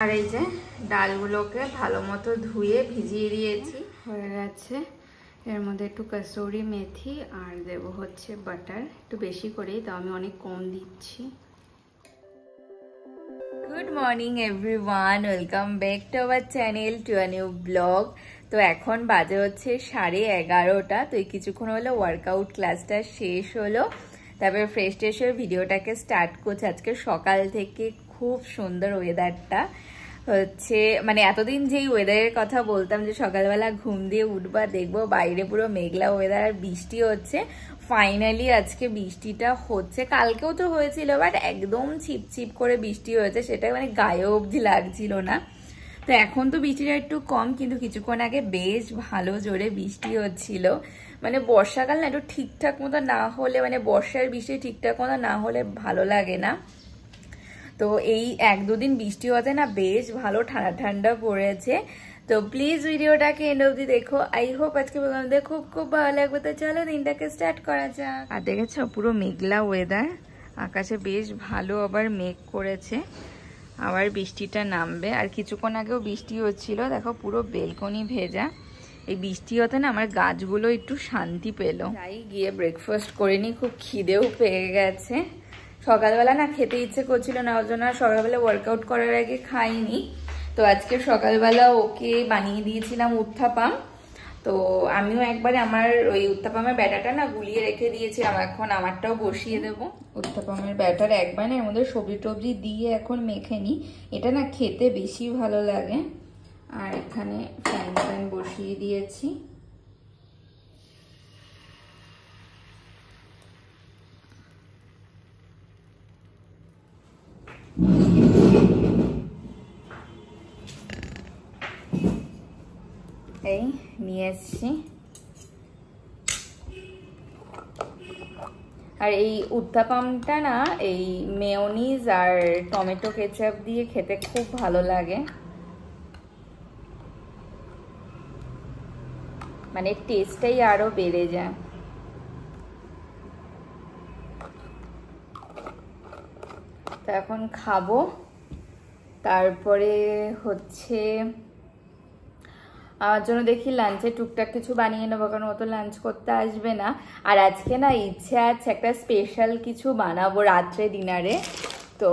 আর এই যে ডালগুলোকে ভালো মতো ধুয়ে ভিজিয়ে দিয়েছি, হয়ে গেছে। এর মধ্যে একটু কসুরি মেথি আর দেব হচ্ছে বাটার, একটু বেশি করেই, তো আমি অনেক কম দিচ্ছি। Good morning everyone, welcome back to our channel, to a new blog. তো এখন বাজে হচ্ছে 11:30। তো এই কিছুক্ষণ হলো ওয়ার্কআউট ক্লাসটা শেষ হলো, তারপরে ফ্রেশ ট্রেশ হয়ে ভিডিওটাকে স্টার্ট করছে। আজকে সকাল থেকে খুব সুন্দর ওয়েদারটা হচ্ছে, মানে এতদিন যেই ওয়েদারের কথা বলতাম যে সকালবেলা ঘুম দিয়ে উঠবা দেখবো বাইরে পুরো মেঘলা ওয়েদার আর বৃষ্টি হচ্ছে, ফাইনালি আজকে বৃষ্টিটা হচ্ছে। কালকেও তো হয়েছিল, বাট একদম ছিপছিপ করে বৃষ্টি হয়েছে, সেটা মানে গায়ে অবধি লাগছিল না। তো এখন তো বৃষ্টিটা একটু কম, কিন্তু কিছুক্ষণ আগে বেশ ভালো জোরে বৃষ্টি হচ্ছিল। মানে বর্ষাকাল না একটু ঠিকঠাক মতো না হলে, মানে বর্ষার বৃষ্টি ঠিকঠাক মতো না হলে ভালো লাগে না। তো এই 1-2 দিন বৃষ্টি হতে না বেশ ভালো ঠান্ডা ঠান্ডা পড়েছে। তো প্লিজ ভিডিওটাকে এন্ড অবধি দেখো, আই হোপ আজকে আমাদের খুব খুব ভালো লাগবে। তো চলো দিনটাকে স্টার্ট করা যাক। আর দেখেছো পুরো মেঘলা ওয়েদার, আকাশে বেশ ভালো আবার মেঘ করেছে, আবার বৃষ্টিটা নামবে। আর কিছুক্ষণ আগেও বৃষ্টি হচ্ছিল, দেখো পুরো বেলকনি ভেজা। এই বৃষ্টি হতে না আমার গাছগুলো একটু শান্তি পেলো। তাই গিয়ে ব্রেকফাস্ট করে নি, খুব খিদেও পেয়ে গেছে। সকালবেলা না খেতে ইচ্ছে করছিল না, ওর জন্য সকালবেলা ওয়ার্কআউট করার আগে খাইনি। তো আজকে সকালবেলা ওকে বানিয়ে দিয়েছিলাম উত্থাপাম। তো আমিও একবারে আমার ওই উত্থাপামের ব্যাটারটা না গুলিয়ে রেখে দিয়েছিলাম, এখন আমারটাও বসিয়ে দেবো। উত্থাপামের ব্যাটার একবার না এর মধ্যে সবজি টবজি দিয়ে এখন মেখে নিই, এটা না খেতে বেশি ভালো লাগে। আর এখানে ফ্রাইং প্যান বসিয়ে দিয়েছি। এই নিয়ে এসছি। আর এই উত্তাপামটা না এই মেয়োনিজ আর টমেটো কেচাপ দিয়ে খেতে খুব ভালো লাগে, মানে টেস্টটাই আরো বেড়ে যায়। তো এখন খাবো, তারপরে হচ্ছে আমার জন্য দেখি লাঞ্চে টুকটাক কিছু বানিয়ে নেবো, কারণ ও তো লাঞ্চ করতে আসবে না। আর আজকে না ইচ্ছে আছে একটা স্পেশাল কিছু বানাবো রাত্রে ডিনারে। তো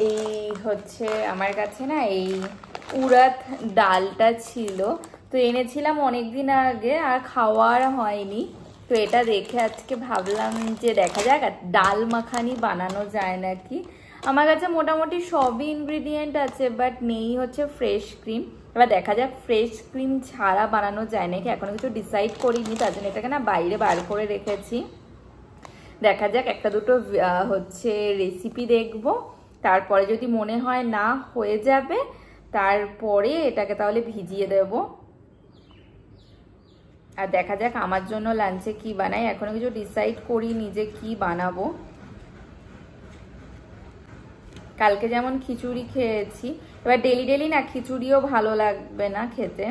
এই হচ্ছে আমার কাছে না এই উড়াদ ডালটা ছিল, তো এনেছিলাম অনেকদিন আগে আর খাওয়ার হয়নি। তো এটা দেখে আজকে ভাবলাম যে দেখা যাক ডাল মাখানি বানানো যায় নাকি। আমার কাছে মোটামুটি সবই ইনগ্রিডিয়েন্ট আছে, বাট নেই হচ্ছে ফ্রেশ ক্রিম। এবার দেখা যাক ফ্রেশ ক্রিম ছাড়া বানানো যায় নাকি, এখনো কিছু ডিসাইড করিনি, তার জন্য এটাকে না বাইরে বার করে রেখেছি। দেখা যাক একটা দুটো হচ্ছে রেসিপি দেখবো, তারপরে যদি মনে হয় না হয়ে যাবে তারপরে এটাকে তাহলে ভিজিয়ে দেব। আর দেখা যাক আমার জন্য লাঞ্চে কি বানাই, এখনো কিছু ডিসাইড করিনি যে কি বানাবো। কালকে যেমন খিচুড়ি খেয়েছি, এবার ডেলি ডেলি না খিচুড়িও ভালো লাগবে না খেতে।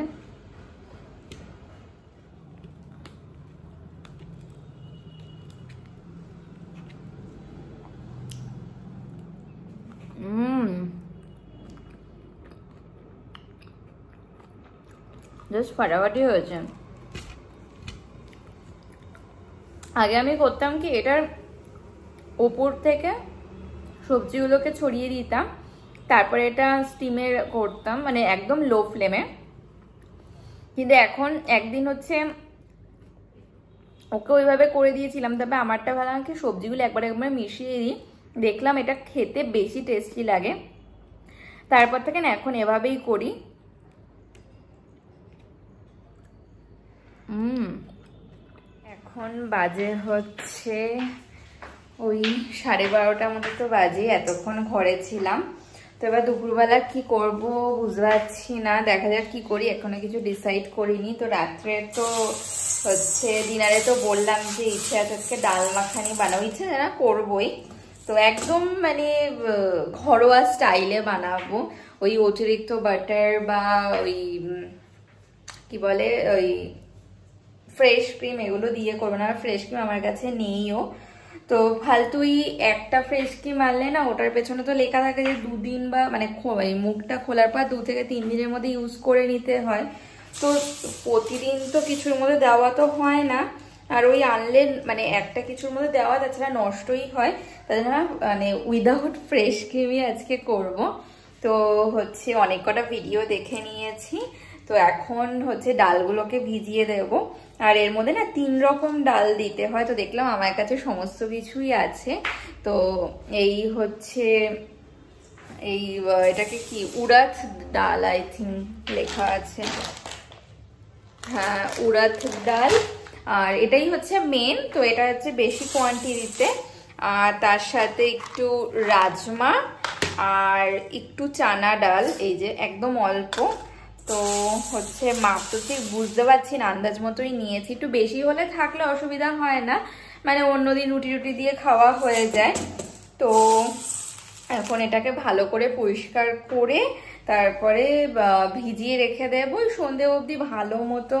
জাস্ট ফাটাফাটি হয়েছে। আগে আমি করতাম কি, এটার ওপর থেকে সবজিগুলোকে ছড়িয়ে দিতাম, তারপরে এটা স্টিমে করতাম, মানে একদম লো ফ্লেমে। কিন্তু এখন একদিন হচ্ছে ওকে ওইভাবে করে দিয়েছিলাম, তবে আমারটা ভালো কি সবজিগুলো একবার মিশিয়ে দিই, দেখলাম এটা খেতে বেশি টেস্টি লাগে। তারপর থেকে না এখন এভাবেই করি। এখন বাজে হচ্ছে ওই 12:30 মতো তো বাজে, এতক্ষণ ঘরে ছিলাম। তো এবার দুপুরবেলা কি করব বুঝতে পারছি না, দেখা যাক কি করি, এখনো কিছু ডিসাইড করিনি। তো রাত্রে তো হচ্ছে ডিনারে তো বললাম যে ইচ্ছে আছে আজকে ডাল মাখানি বানাবো, ইচ্ছে না করবোই। তো একদম মানে ঘরোয়া স্টাইলে বানাবো, ওই অতিরিক্ত বাটার বা ওই কি বলে ওই ফ্রেশ ক্রিম এগুলো দিয়ে করবো না, ফ্রেশ ক্রিম আমার কাছে নেইও। তো ফালতুই একটা ফ্রেশ ক্রিম আনলে না ওটার পেছনে তো লেখা থাকে যে 2 দিন বা মানে মুখটা খোলার পর 2 থেকে 3 দিনের মধ্যে ইউজ করে নিতে হয়। তো প্রতিদিন তো কিছুর মধ্যে দেওয়া তো হয় না, আর ওই আনলে মানে একটা কিছুর মধ্যে দেওয়া, তাছাড়া নষ্টই হয়, তাই জন্য মানে উইদাউট ফ্রেশ ক্রিমই আজকে করব। তো হচ্ছে অনেক কটা ভিডিও দেখে নিয়েছি, তো এখন হচ্ছে ডালগুলোকে ভিজিয়ে দেব। আর এর মধ্যে না 3 রকম ডাল দিতে হয়, তো দেখলাম আমার কাছে সমস্ত কিছুই আছে। তো এই হচ্ছে এটাকে কি উড়াদ ডাল আই থিঙ্ক লেখা আছে, হ্যাঁ উড়াদ ডাল। আর এটাই হচ্ছে মেন, তো এটা হচ্ছে বেশি কোয়ান্টিটিতে। আর তার সাথে একটু রাজমা আর একটু চানা ডাল, এই যে একদম অল্প। তো হচ্ছে মাপ তো ঠিক বুঝতে পারছি না, আন্দাজ মতোই নিয়েছি। একটু বেশি হলে থাকলে অসুবিধা হয় না, মানে অন্যদিন রুটি রুটি দিয়ে খাওয়া হয়ে যায়। তো এখন এটাকে ভালো করে পরিষ্কার করে তারপরে ভিজিয়ে রেখে দেবো সন্ধে অবধি ভালো মতো।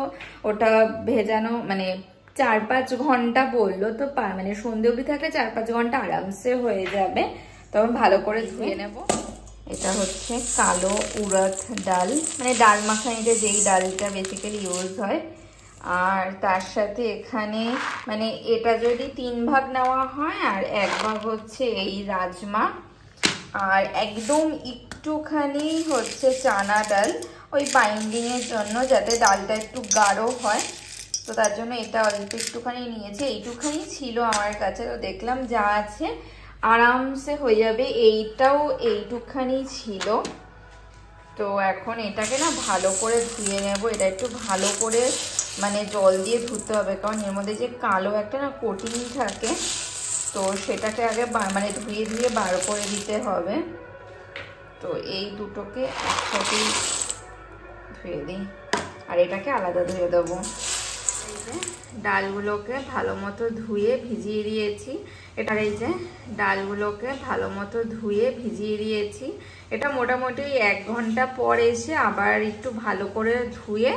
ওটা ভেজানো মানে 4-5 ঘন্টা বললো, তো মানে সন্ধে অবধি থাকলে 4-5 ঘন্টা আরামসে হয়ে যাবে। তখন ভালো করে ধুয়ে নেব। এটা হচ্ছে কালো উড়দ ডাল, মানে ডাল মাখানিতে যেই ডালটা বেসিক্যালি ইউজ হয়। আর তার সাথে এখানে মানে এটা যদি 3 ভাগ নেওয়া হয়, আর 1 ভাগ হচ্ছে এই রাজমা, আর একদম একটুখানি হচ্ছে চানা ডাল, ওই বাইন্ডিং এর জন্য, যাতে ডালটা একটু গাঢ় হয়। তো তার জন্য এটা অল্প একটুখানি নিয়েছি, এইটুখানি ছিল আমার কাছে। তো দেখলাম যা আছে আরামসে হয়ে যাবে, এইটাও এইটুখানি ছিল। তো এখন এটাকে না ভালো করে ধুয়ে নেব। এটা একটু ভালো করে মানে জল দিয়ে ধুতে হবে, কারণ এর মধ্যে যে কালো একটা না কোটিং থাকে, তো সেটাকে আগে মানে ধুয়ে ধুয়ে বার করে দিতে হবে। তো এই দুটোকে একসাথেই ধুয়ে দিই, আর এটাকে আলাদা ধুয়ে দেবো। এই যে ডালগুলোকে ভালো মতো ধুয়ে ভিজিয়ে দিয়েছি, এটার এই যে ডালগুলোকে ভালো মতো ধুয়ে ভিজিয়ে দিয়েছি। এটা মোটামুটি 1 ঘন্টা পর এসে আবার একটু ভালো করে ধুয়ে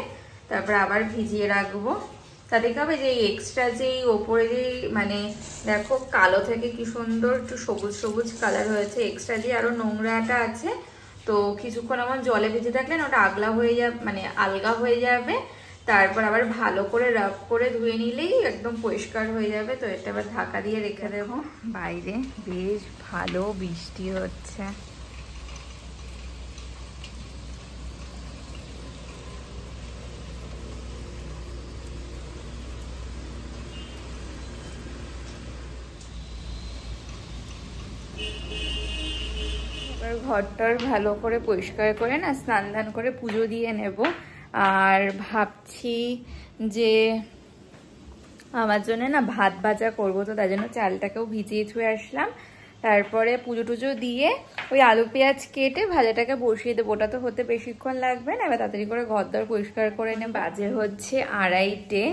তারপর আবার ভিজিয়ে রাখবো। তাতে কি হবে যে এক্সট্রা যেই ওপরে যেই মানে দেখো কালো থেকে কি সুন্দর একটু সবুজ সবুজ কালার হয়েছে, এক্সট্রা যে আরো নোংরাটা আছে, তো কিছুক্ষণ আমার জলে ভিজে থাকলে না ওটা আগলা হয়ে যাবে, মানে আলগা হয়ে যাবে। তারপর আবার ভালো করে রাব করে ধুয়ে নিলেই একদম পরিষ্কার হয়ে যাবে। তো এটা আবার ঢাকা দিয়ে রেখে দেবো। বাইরে বেশ ভালো বৃষ্টি হচ্ছে। ঘরটার ভালো করে পরিষ্কার করে না স্নান ধান করে পুজো দিয়ে নেব। আর ভাবছি যে আমার জন্য না ভাত ভাজা করব, তো তার জন্য চালটাকেও ভিজিয়ে ধুয়ে আসলাম। তারপরে পুজো টুজো দিয়ে ওই আলু পেঁয়াজ কেটে ভাজাটাকে বসিয়ে দেবো। ওটা তো হতে বেশিক্ষণ লাগবে না, এবার তাড়াতাড়ি করে ঘর দর পরিষ্কার করে নে। বাজে হচ্ছে 2:30,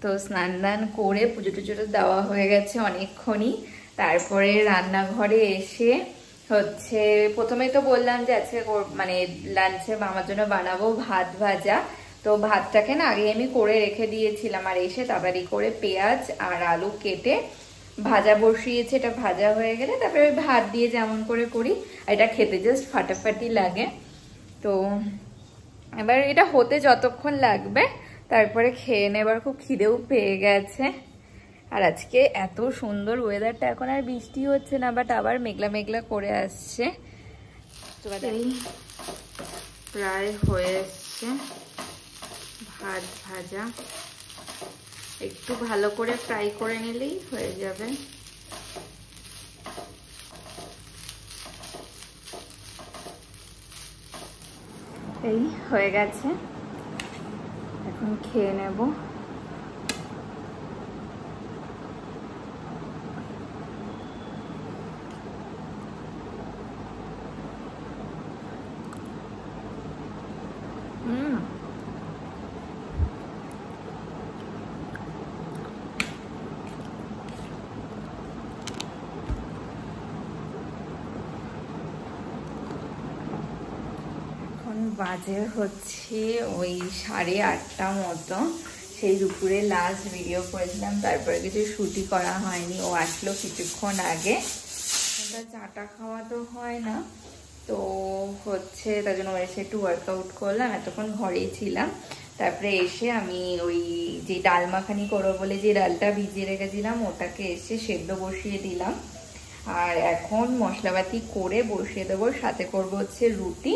তো স্নান দান করে পুজো টুজোটা দেওয়া হয়ে গেছে অনেকক্ষণই। তারপরে রান্নাঘরে এসে হচ্ছে প্রথমেই তো বললাম যে আজকে মানে লাঞ্চে আমার জন্য বানাবো ভাত ভাজা। তো ভাতটাকে না আগে আমি করে রেখে দিয়েছিলাম, আর এসে তাড়াতাড়ি করে পেঁয়াজ আর আলু কেটে ভাজা বসিয়েছে। এটা ভাজা হয়ে গেলে তারপরে ওই ভাত দিয়ে যেমন করে করি, আর এটা খেতে জাস্ট ফাটাফাটি লাগে। তো এবার এটা হতে যতক্ষণ লাগবে তারপরে খেয়ে নেবার, খুব খিদেও পেয়ে গেছে। আর আজকে এত সুন্দর ওয়েদারটা, এখন আর বৃষ্টি হচ্ছে না, বাট আবার মেঘলা মেঘলা করে আসছে। এই প্রায় হয়ে এসছে ভাত ভাজা, একটু ভালো করে ফ্রাই করে নিলেই হয়ে যাবে। এই হয়ে গেছে, এখন খেয়ে নেব। বাজে হচ্ছে ওই 8:30 মতো। সেই দুপুরে লাস্ট ভিডিও করেছিলাম, তারপরে কিছু শুটই করা হয়নি। ও আসলো কিছুক্ষণ আগে। চাটা খাওয়া তো হয় না, তো হচ্ছে তার জন্য এসে একটু ওয়ার্কআউট করলাম। এতক্ষণ ঘরেই ছিলাম। তারপরে এসে আমি ওই যে ডাল মাখানি করবো বলে যে ডালটা ভিজিয়ে রেখেছিলাম ওটাকে এসে সেদ্ধ বসিয়ে দিলাম। আর এখন মশলাপাতি করে বসিয়ে দেবো। সাথে করবো হচ্ছে রুটি।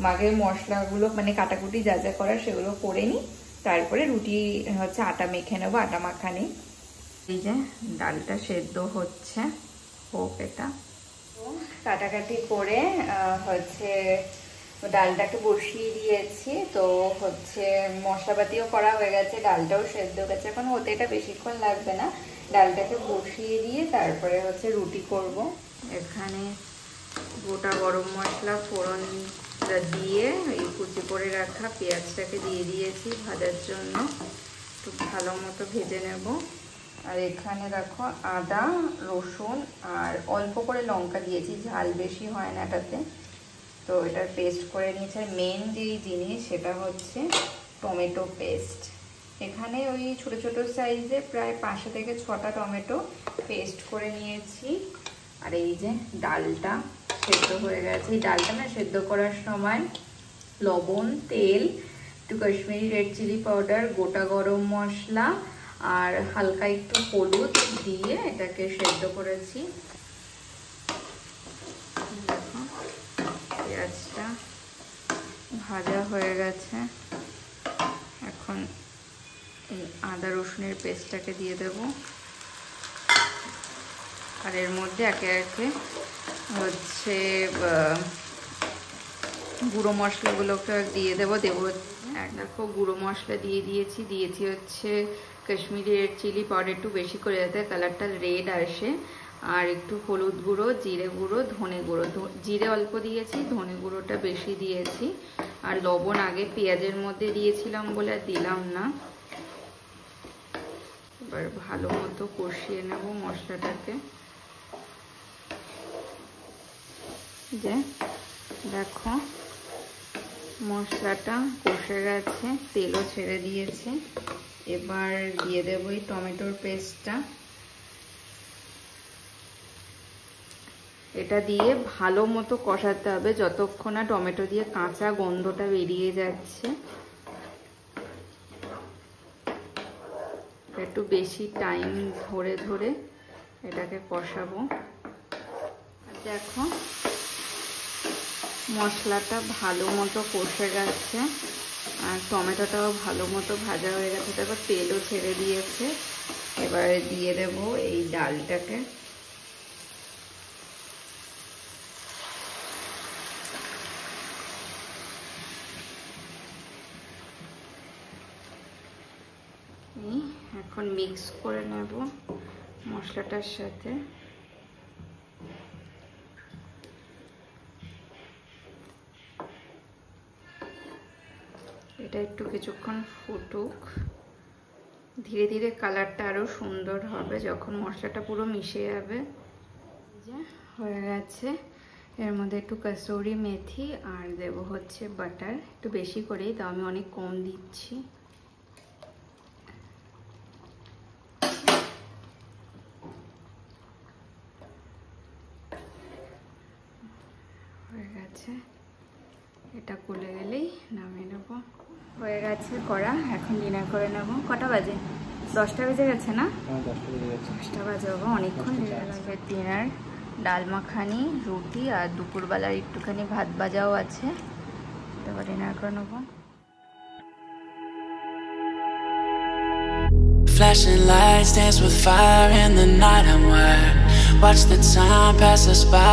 মাকে মশলাগুলো মানে কাটাকুটি যা যা করার সেগুলো করে নিই, তারপরে রুটি হচ্ছে আটা মেখে নেবো, আটা মাখানি। এই যে ডালটা সেদ্ধ হচ্ছে, হোক এটা। কাটাকাটি করে হচ্ছে ডালটাকে বসিয়ে দিয়েছি। তো হচ্ছে মশলাপাতিও করা হয়ে গেছে, ডালটাও সেদ্ধ হয়ে গেছে। এখন হতে এটা বেশিক্ষণ লাগবে না। ডালটাকে বসিয়ে দিয়ে তারপরে হচ্ছে রুটি করব। এখানে গোটা গরম মশলা ফোড়ন দিয়ে এই কুচি করে রাখা পেঁয়াজটাকে দিয়ে দিয়েছি ভাজার জন্য। একটু ভালো মতো ভেজে নেব। আর এখানে দেখো আদা রসুন আর অল্প করে লঙ্কা দিয়েছি, ঝাল বেশি হয় না এটাতে। তো এটার পেস্ট করে নিয়েছে। মেন যেই জিনিস সেটা হচ্ছে টমেটো পেস্ট। এখানে ওই ছোট ছোট সাইজে প্রায় 5 থেকে 6টা টমেটো পেস্ট করে নিয়েছি। আর এই যে ডালটা সেদ্ধ হয়ে গেছে। এই ডালটা না সেদ্ধ করার সময় লবণ, তেল, একটু কাশ্মীরি রেড চিলি পাউডার, গোটা গরম মশলা আর হালকা একটু হলুদ দিয়ে এটাকে সেদ্ধ করেছি। দেখো পেঁয়াজটা ভাজা হয়ে গেছে। এখন এই আদা রসুনের পেস্টটাকে দিয়ে দেব। আর এর মধ্যে একে একে হচ্ছে গুঁড়ো মশলাগুলোকে দিয়ে দেবো। দেখো গুঁড়ো মশলা দিয়েছি হচ্ছে কাশ্মীরি রেড চিলি পাউডার, একটু বেশি করে যাতে কালারটা রেড আসে। আর একটু হলুদ গুঁড়ো, জিরে গুঁড়ো, ধনে গুঁড়ো। জিরে অল্প দিয়েছি, ধনে গুঁড়োটা বেশি দিয়েছি। আর লবণ আগে পেঁয়াজের মধ্যে দিয়েছিলাম বলে আর দিলাম না। এবার ভালো মতো কষিয়ে নেব মশলাটাকে। যে দেখো মশলাটা কষে গেছে, তেলও ছেড়ে দিয়েছে। এবার দিয়ে দেবো এই টমেটোর পেস্টটা। এটা দিয়ে ভালো মতো কষাতে হবে যতক্ষণ না টমেটো দিয়ে কাঁচা গন্ধটা বেরিয়ে যাচ্ছে। একটু বেশি টাইম ধরে ধরে এটাকে কষাবো। দেখো মশলাটা ভালো মতো কষে গেছে আর টমেটোটাও ভালো মতো ভাজা হয়ে গেছে। তারপর তেলও ছেড়ে দিয়েছে। এবারে দিয়ে দেব এই ডালটাকে। এখন মিক্স করে নেব মশলাটার সাথে। এটা একটু কিছুক্ষণ ফুটুক। ধীরে ধীরে কালারটা আরো সুন্দর হবে যখন মশলাটা পুরো মিশে যাবে। হয়ে গেছে। এর মধ্যে একটু কসুরি মেথি আর দেব হচ্ছে বাটার, একটু বেশি করেই, তো আমি অনেক কম দিচ্ছি। হয়ে গেছে। এটা গলে গেলেই নামিয়ে নেব। হয়ে গেছে করা, এখন ডিনার করে নেব। কটা বাজে? 10টা বেজে গেছে না? 10টা বাজে বাবা, অনেকক্ষণ লেগে যাবে। ডিনার ডাল মাখানি, রুটি আর দুপুরবেলার একটুখানি ভাত ভাজাও আছে। তারপর ডিনার করে নেব। Flashing lights dance with fire in the night. I'm wired. Watch the time pass us by.